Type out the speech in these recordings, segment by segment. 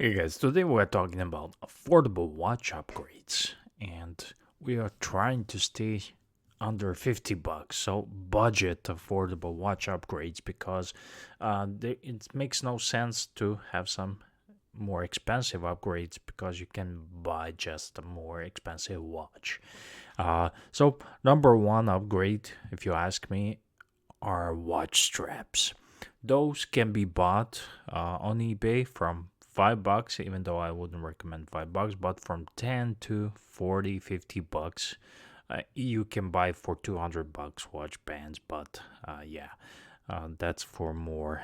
Hey guys, today we're talking about affordable watch upgrades and we are trying to stay under 50 bucks. So budget affordable watch upgrades because it makes no sense to have some more expensive upgrades because you can buy just a more expensive watch. So number one upgrade, if you ask me, are watch straps. Those can be bought on eBay from $5, even though I wouldn't recommend $5, but from 10 to 40, 50 bucks. You can buy for 200 bucks watch bands, but that's for more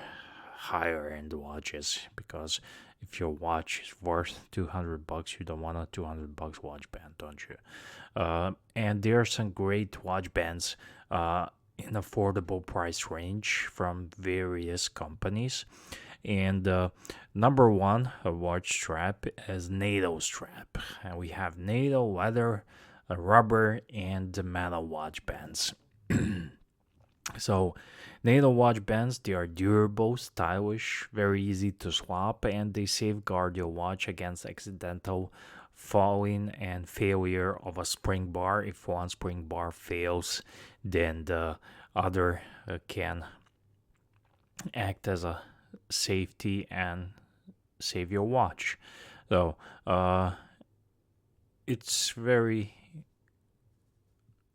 higher end watches because if your watch is worth 200 bucks, you don't want a 200 bucks watch band, don't you? And there are some great watch bands in affordable price range from various companies. And number one, a watch strap is NATO strap. And we have NATO, leather, rubber, and the metal watch bands. So, NATO watch bands, they are durable, stylish, very easy to swap, and they safeguard your watch against accidental falling and failure of a spring bar. If one spring bar fails, then the other can act as a safety and save your watch. So, it's very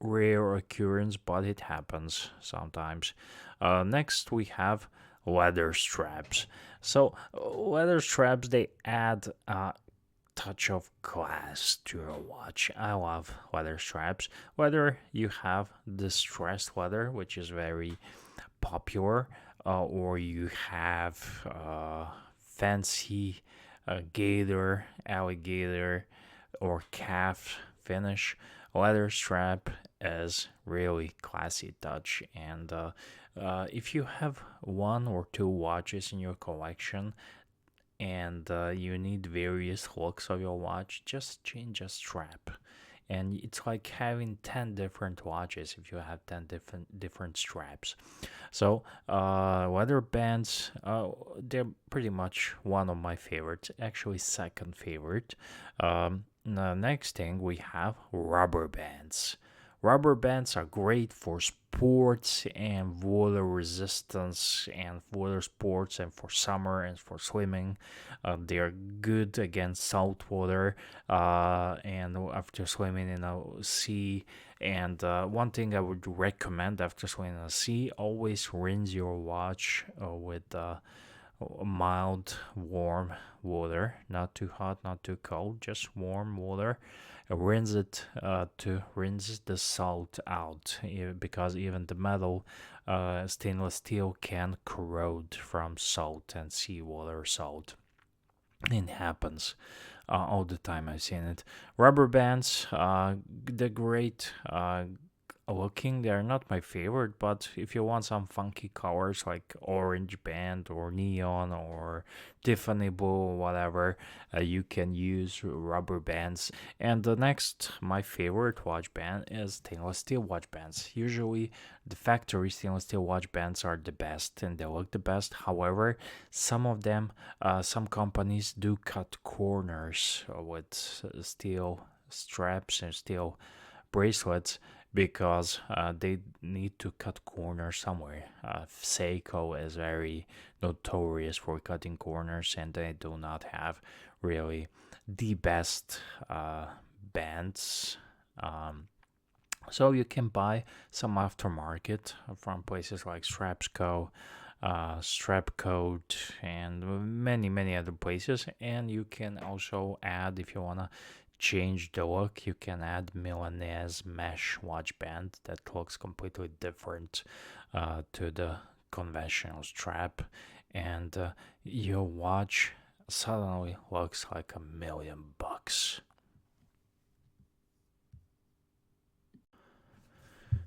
rare occurrence, but it happens sometimes. Next, we have leather straps. So, leather straps, they add a touch of class to your watch. I love leather straps. Whether you have distressed leather, which is very popular, or you have fancy gator, alligator, or calf finish, leather strap is really classy touch. And if you have one or two watches in your collection and you need various looks of your watch, just change a strap. And it's like having 10 different watches if you have 10 different straps. So leather bands, they're pretty much one of my favorites, actually second favorite. The next thing we have rubber bands. Rubber bands are great for sports and water resistance and water sports and for summer and for swimming. They are good against salt water and after swimming in a sea. And one thing I would recommend after swimming in a sea, always rinse your watch with mild, warm water, not too hot, not too cold, just warm water. Rinse it to rinse the salt out because even the metal stainless steel can corrode from salt and seawater salt. It happens all the time. I've seen it. Rubber bands, they're great looking. They're not my favorite, but if you want some funky colors like orange band or neon or Tiffany blue, whatever, you can use rubber bands. And the next, my favorite watch band is stainless steel watch bands. Usually, the factory stainless steel watch bands are the best and they look the best. However, some of them, some companies do cut corners with steel straps and steel bracelets because they need to cut corners somewhere. Seiko is very notorious for cutting corners, and they do not have really the best bands. So you can buy some aftermarket from places like Strapsco, Strapcoat, and many other places. And you can also add, if you wanna change the look, you can add Milanese mesh watch band that looks completely different to the conventional strap, and your watch suddenly looks like $1,000,000.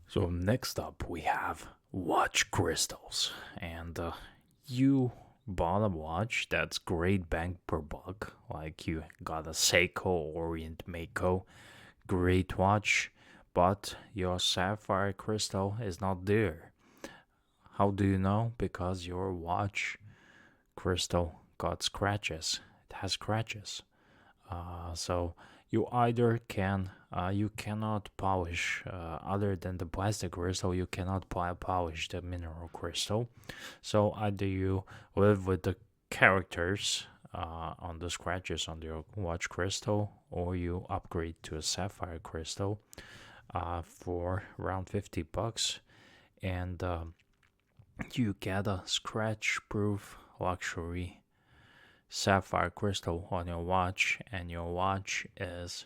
So next up we have watch crystals, and you bought a watch that's great bang per buck, like you got a Seiko Orient Mako, great watch, but your sapphire crystal is not there. How do you know? Because your watch crystal got scratches. It has scratches. So you either can you cannot polish other than the plastic crystal, you cannot polish the mineral crystal. So either you live with the characters on the scratches on your watch crystal, or you upgrade to a sapphire crystal for around $50, and you get a scratch-proof luxury sapphire crystal on your watch, and your watch is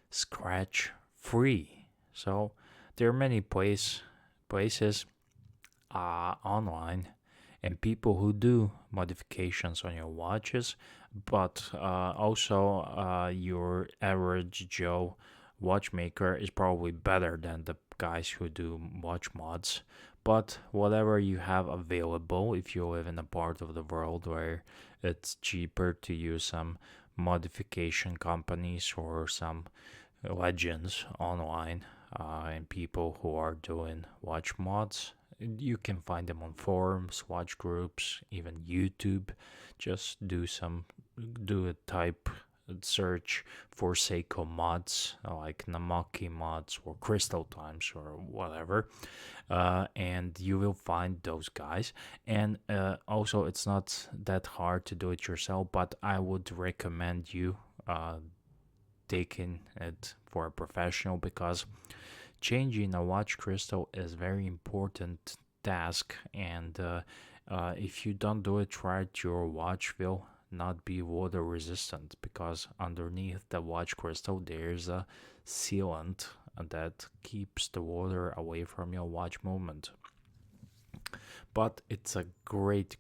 scratch free. So there are many places online and people who do modifications on your watches, but also your average Joe watchmaker is probably better than the guys who do watch mods. But whatever you have available, if you live in a part of the world where it's cheaper to use some modification companies or some legends online, and people who are doing watch mods, you can find them on forums, watch groups, even YouTube. Just do a type search for Seiko mods, like Namaki mods or Crystal Times or whatever, and you will find those guys. And also, it's not that hard to do it yourself, but I would recommend you taking it for a professional, because changing a watch crystal is very important task, and if you don't do it right, your watch will not be water resistant, because underneath the watch crystal there's a sealant that keeps the water away from your watch movement. But it's a great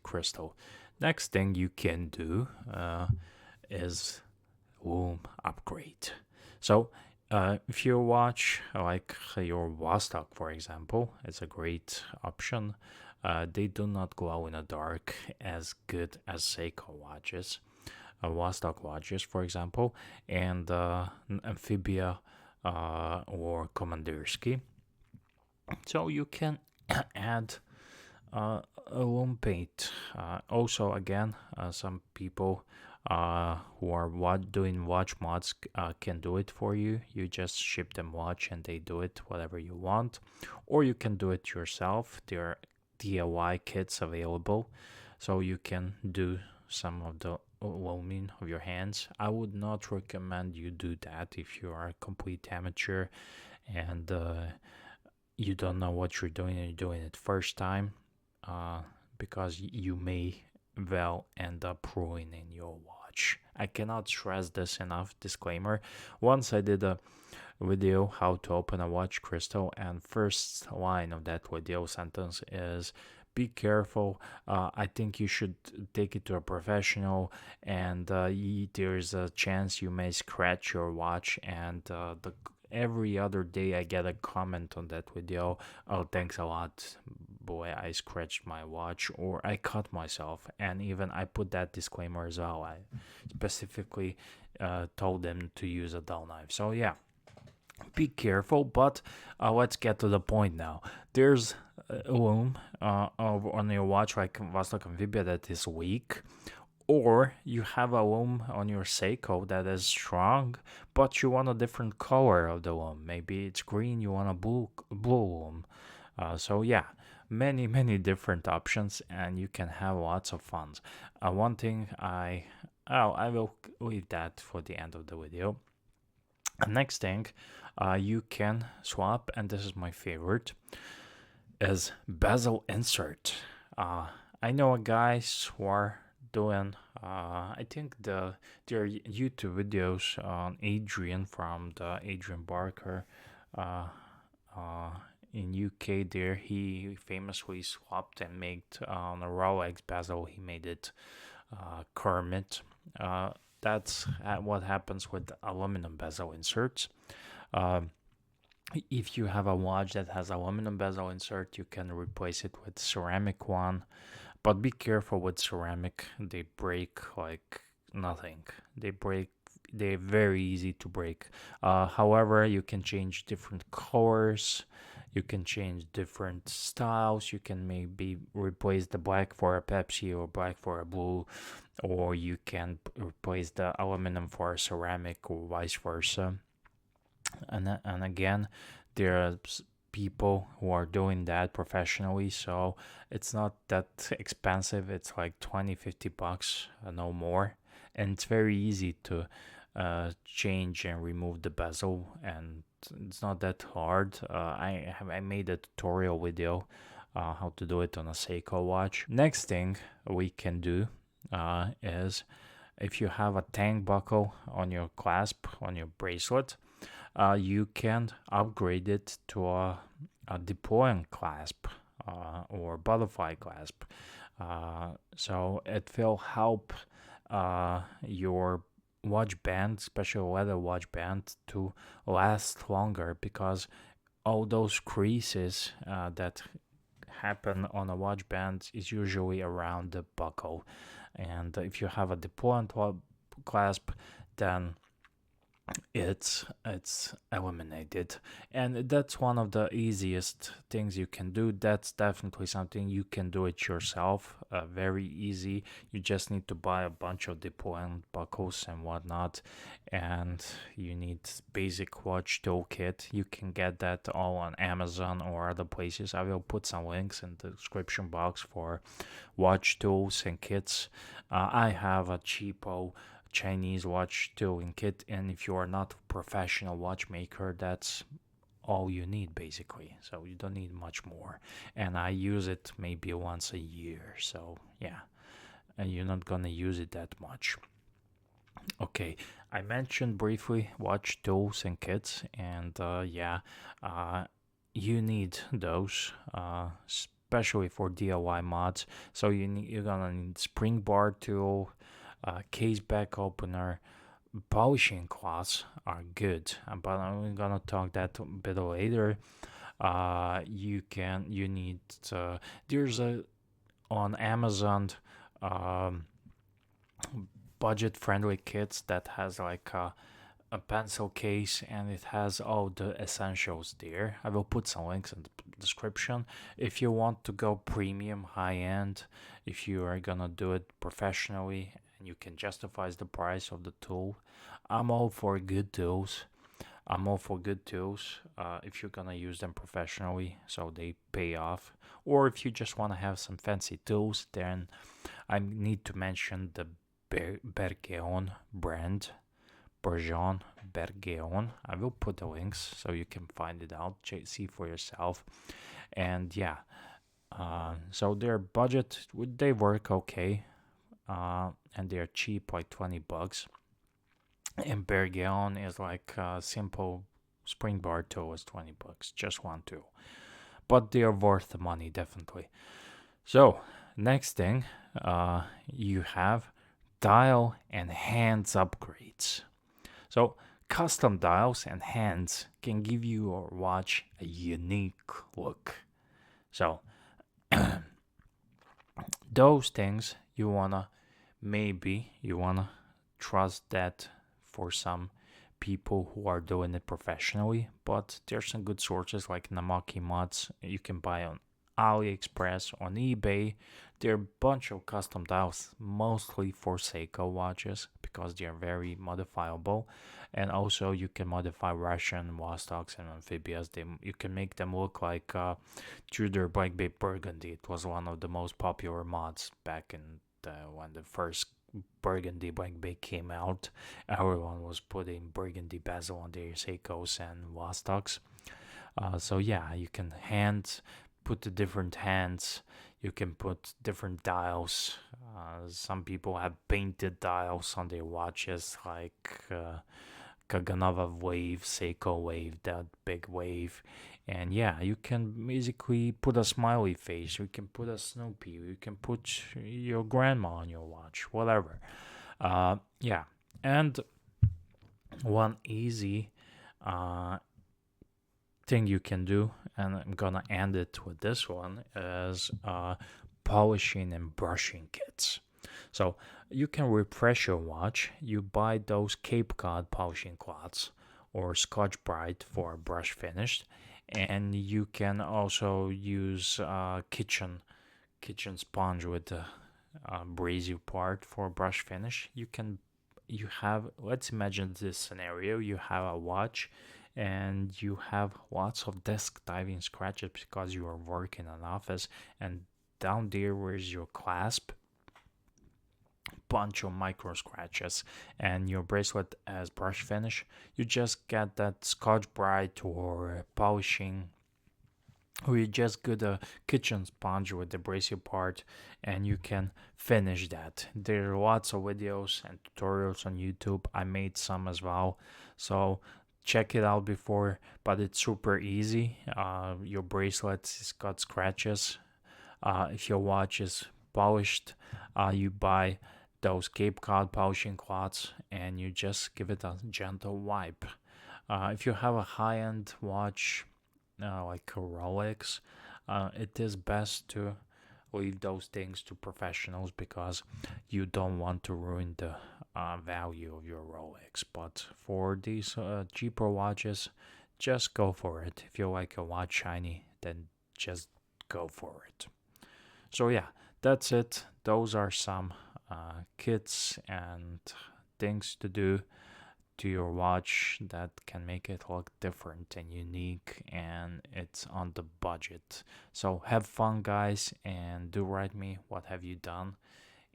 crystal. Next thing you can do is womb upgrade. So if you watch like your Vostok, for example, it's a great option. They do not glow in the dark as good as Seiko watches, Vostok watches, for example, and Amphibia or Komandirsky. So you can add a loom paint. Also, again, some people who are doing watch mods can do it for you. You just ship them watch and they do it whatever you want, or you can do it yourself. There are DIY kits available, so you can do some of the loaming of your hands. I would not recommend you do that if you are a complete amateur and you don't know what you're doing and you're doing it first time, because you may well end up ruining your watch. I cannot stress this enough. Disclaimer: once I did a video how to open a watch crystal, and first line of that video sentence is, be careful. I think you should take it to a professional, and there's a chance you may scratch your watch. And every other day I get a comment on that video, oh, thanks a lot, boy, I scratched my watch, or I cut myself. And even I put that disclaimer as well. I specifically told them to use a dull knife. So yeah, be careful. But let's get to the point now. There's a loom on your watch like Vostok Amphibia that is weak, or you have a loom on your Seiko that is strong, but you want a different color of the loom. Maybe it's green, you want a blue loom. So yeah, many different options, and you can have lots of fun. One thing I will leave that for the end of the video. Next thing you can swap, and this is my favorite, is bezel insert. I know guys who are doing I think their YouTube videos on Adrian from the Adrian Barker in UK. There he famously swapped and made on a Rolex bezel, he made it Kermit. That's what happens with aluminum bezel inserts. If you have a watch that has aluminum bezel insert, you can replace it with ceramic one. But be careful with ceramic. They break like nothing. They're very easy to break. However, you can change different colors. You can change different styles. You can maybe replace the black for a Pepsi or black for a blue, or you can replace the aluminum for a ceramic or vice versa. And again, there are people who are doing that professionally, so it's not that expensive. It's like 20-50 bucks, no more, and it's very easy to change and remove the bezel, and it's not that hard. I made a tutorial video how to do it on a Seiko watch. Next thing we can do is, if you have a tank buckle on your clasp on your bracelet, you can upgrade it to a deploying clasp or butterfly clasp. So it will help your watch band, especially leather watch band, to last longer, because all those creases that happen on a watch band is usually around the buckle. And if you have a deployant clasp, then it's eliminated, and that's one of the easiest things you can do. That's definitely something you can do it yourself, very easy. You just need to buy a bunch of deployment buckles and whatnot, and you need basic watch toolkit. You can get that all on Amazon or other places. I will put some links in the description box for watch tools and kits. I have a cheapo Chinese watch tooling kit, and if you are not a professional watchmaker, that's all you need basically, so you don't need much more. And I use it maybe once a year, so yeah, and you're not gonna use it that much. Okay, I mentioned briefly watch tools and kits, and you need those, especially for DIY mods. So you're gonna need spring bar tool, case back opener, polishing cloths are good, but I'm gonna talk that a bit later. You need there's a on Amazon um, budget friendly kits that has like a pencil case, and it has all the essentials there. I will put some links in the description. If you want to go premium, high end, if you are gonna do it professionally and you can justify the price of the tool, I'm all for good tools. I'm all for good tools if you're gonna use them professionally, so they pay off. Or if you just want to have some fancy tools, then I need to mention the Bergeon brand. Bergeon, Bergeon. I will put the links so you can find it out, see for yourself. And yeah, so their budget, they work okay, and they're cheap, like 20 bucks. And Bergeon is like a simple spring bar tool is 20 bucks, just one tool. But they are worth the money, definitely. So, next thing, you have dial and hands upgrades. So, custom dials and hands can give your watch a unique look. So, those things you wanna trust that for some people who are doing it professionally, but there's some good sources like Namaki mods you can buy on AliExpress, on eBay. There are a bunch of custom dials, mostly for Seiko watches, because they are very modifiable. And also you can modify Russian, Vostoks, and Amphibias. You can make them look like Tudor Black Bay Burgundy. It was one of the most popular mods back in when the first Burgundy Black Bay came out. Everyone was putting Burgundy bezel on their Seikos and Vostoks. So yeah, you can put the different hands. You can put different dials. Some people have painted dials on their watches, like Kaganova Wave, Seiko Wave, that big wave. And yeah, you can basically put a smiley face. You can put a Snoopy. You can put your grandma on your watch, whatever. Yeah, and one easy thing you can do, and I'm gonna end it with this one, is polishing and brushing kits. So you can refresh your watch. You buy those Cape Cod polishing cloths or Scotch Brite for brush finish, And you can also use kitchen sponge with the abrasive part for brush finish. You have, let's imagine this scenario: you have a watch and you have lots of desk diving scratches because you are working in an office, and down there where is your clasp, bunch of micro scratches, and your bracelet as brush finish. You just get that Scotch Brite or polishing, or you just get a kitchen sponge with the abrasive part, and you can finish that. There are lots of videos and tutorials on YouTube. I made some as well, so check it out before. But it's super easy. Your bracelet has got scratches. If your watch is polished, you buy those Cape Cod polishing cloths and you just give it a gentle wipe. If you have a high end watch, like a Rolex, it is best to leave those things to professionals because you don't want to ruin the value of your Rolex. But for these cheaper watches, just go for it. If you like a watch shiny, then just go for it. So yeah, that's it. Those are some kits and things to do to your watch that can make it look different and unique, and it's on the budget. So have fun, guys, and do write me what have you done,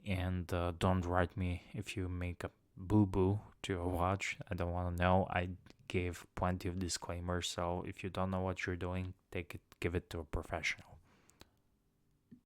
and don't write me if you make a boo boo to your watch. I don't want to know. I gave plenty of disclaimers, so if you don't know what you're doing, give it to a professional.